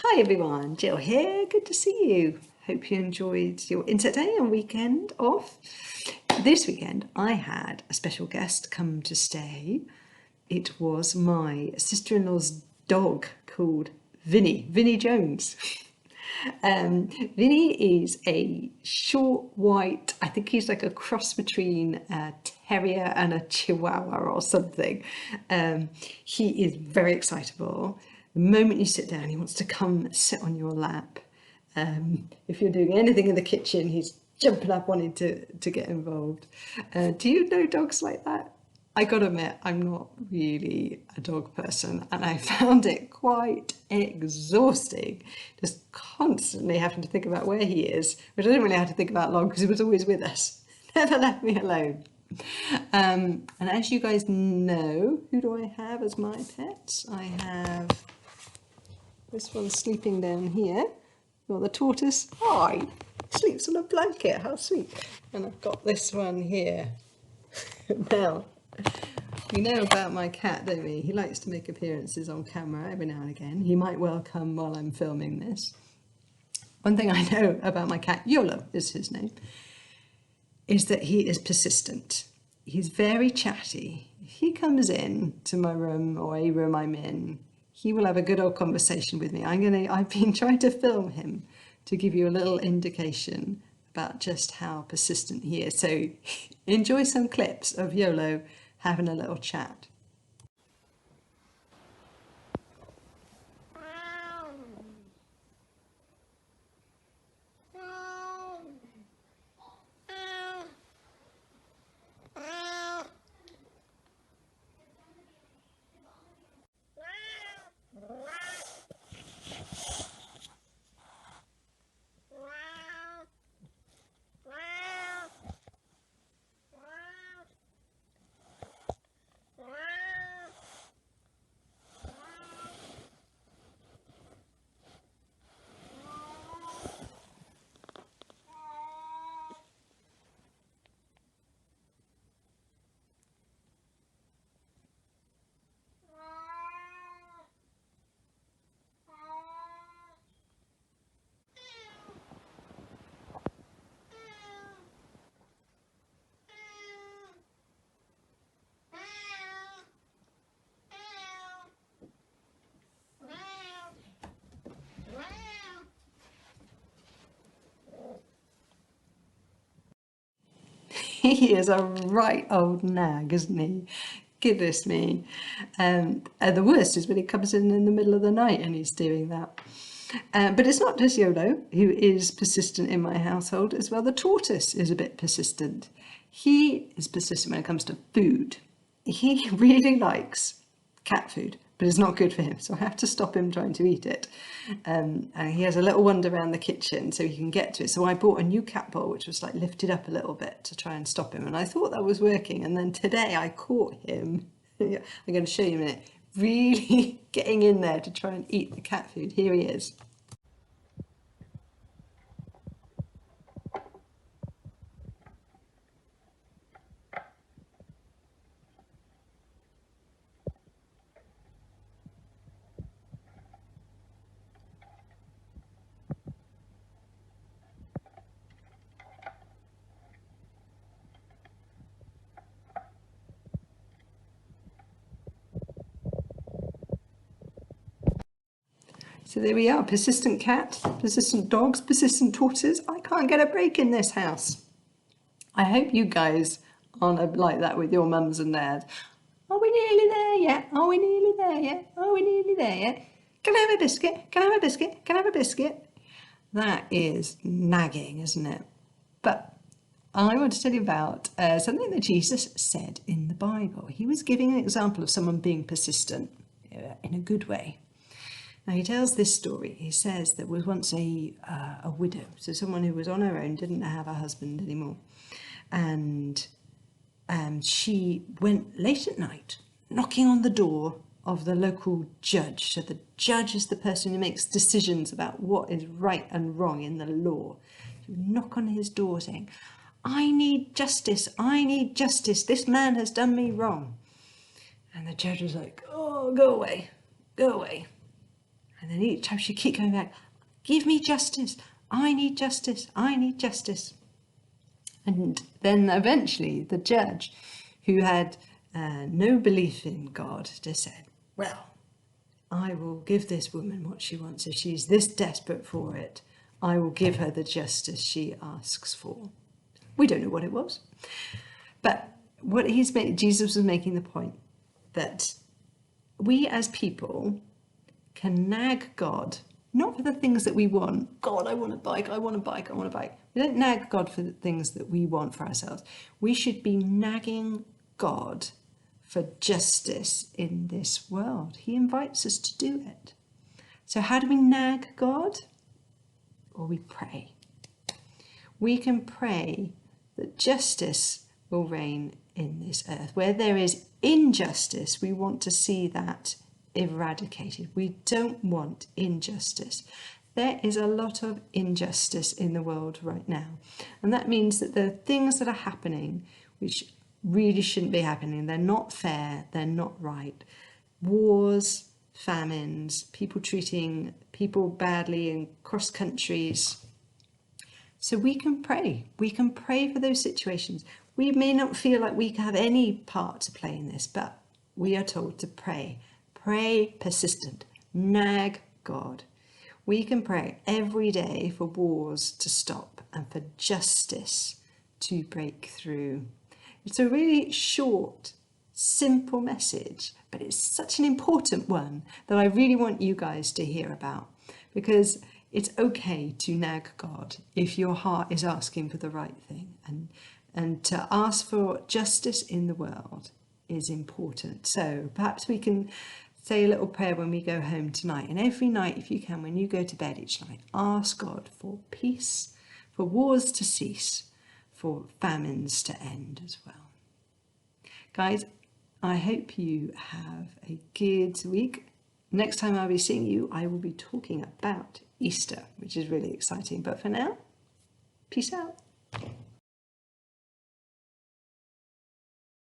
Hi everyone, Jill here. Good to see you. Hope you enjoyed your inset day and weekend off. This weekend I had a special guest come to stay. It was my sister-in-law's dog called Vinny Jones. Vinny is a short white, I think he's like a cross between a terrier and a chihuahua or something. He is very excitable. The moment you sit down, he wants to come sit on your lap. If you're doing anything in the kitchen, he's jumping up wanting to get involved. Do you know dogs like that? I gotta admit, I'm not really a dog person, and I found it quite exhausting, just constantly having to think about where he is, which I didn't really have to think about long because he was always with us, never left me alone. And as you guys know, who do I have as my pets? I have this one sleeping down here. Well, the tortoise, hi, sleeps on a blanket, how sweet. And I've got this one here. Now, we know about my cat, don't we? He likes to make appearances on camera every now and again. He might well come while I'm filming this. One thing I know about my cat, Yolo is his name, is that he is persistent. He's very chatty. If he comes in to my room or a room I'm in, he will have a good old conversation with me. I've been trying to film him to give you a little indication about just how persistent he is. So enjoy some clips of Yolo having a little chat. He is a right old nag, isn't he? Goodness me. And the worst is when he comes in the middle of the night and he's doing that. But it's not just Yolo who is persistent in my household as well. The tortoise is a bit persistent. He is persistent when it comes to food. He really likes cat food, but it's not good for him, so I have to stop him trying to eat it. And he has a little wander around the kitchen so he can get to it. So I bought a new cat bowl which was like lifted up a little bit to try and stop him, and I thought that was working, and then today I caught him I'm going to show you in a minute, really getting in there to try and eat the cat food. Here he is. So there we are, persistent cat, persistent dogs, persistent tortoises. I can't get a break in this house. I hope you guys aren't like that with your mums and dads. Are we nearly there yet? Are we nearly there yet? Are we nearly there yet? Can I have a biscuit? Can I have a biscuit? Can I have a biscuit? That is nagging, isn't it? But I want to tell you about something that Jesus said in the Bible. He was giving an example of someone being persistent in a good way. Now he tells this story. He says there was once a widow, so someone who was on her own, didn't have a husband anymore, and she went late at night knocking on the door of the local judge. So the judge is the person who makes decisions about what is right and wrong in the law. She would knock on his door saying, "I need justice, I need justice, this man has done me wrong." And the judge was like, "Oh, go away, go away." And then each time she'd keep going back, give me justice. I need justice. I need justice. And then eventually the judge, who had no belief in God, just said, well, I will give this woman what she wants. If she's this desperate for it, I will give her the justice she asks for. We don't know what it was. But what Jesus was making the point that we as people can nag God, not for the things that we want. God, I want a bike, I want a bike, I want a bike. We don't nag God for the things that we want for ourselves. We should be nagging God for justice in this world. He invites us to do it. So how do we nag God? Or we pray. We can pray that justice will reign in this earth. Where there is injustice, we want to see that eradicated. We don't want injustice. There is a lot of injustice in the world right now. And that means that there are things that are happening which really shouldn't be happening. They're not fair, they're not right. Wars, famines, people treating people badly in cross countries. So we can pray. We can pray for those situations. We may not feel like we have any part to play in this, but we are told to pray. Pray persistent. Nag God. We can pray every day for wars to stop and for justice to break through. It's a really short, simple message, but it's such an important one that I really want you guys to hear about, because it's okay to nag God if your heart is asking for the right thing, and to ask for justice in the world is important. So perhaps we can say a little prayer when we go home tonight, and every night, if you can, when you go to bed each night, ask God for peace, for wars to cease, for famines to end as well. Guys, I hope you have a good week. Next time I'll be seeing you, I will be talking about Easter, which is really exciting. But for now, peace out.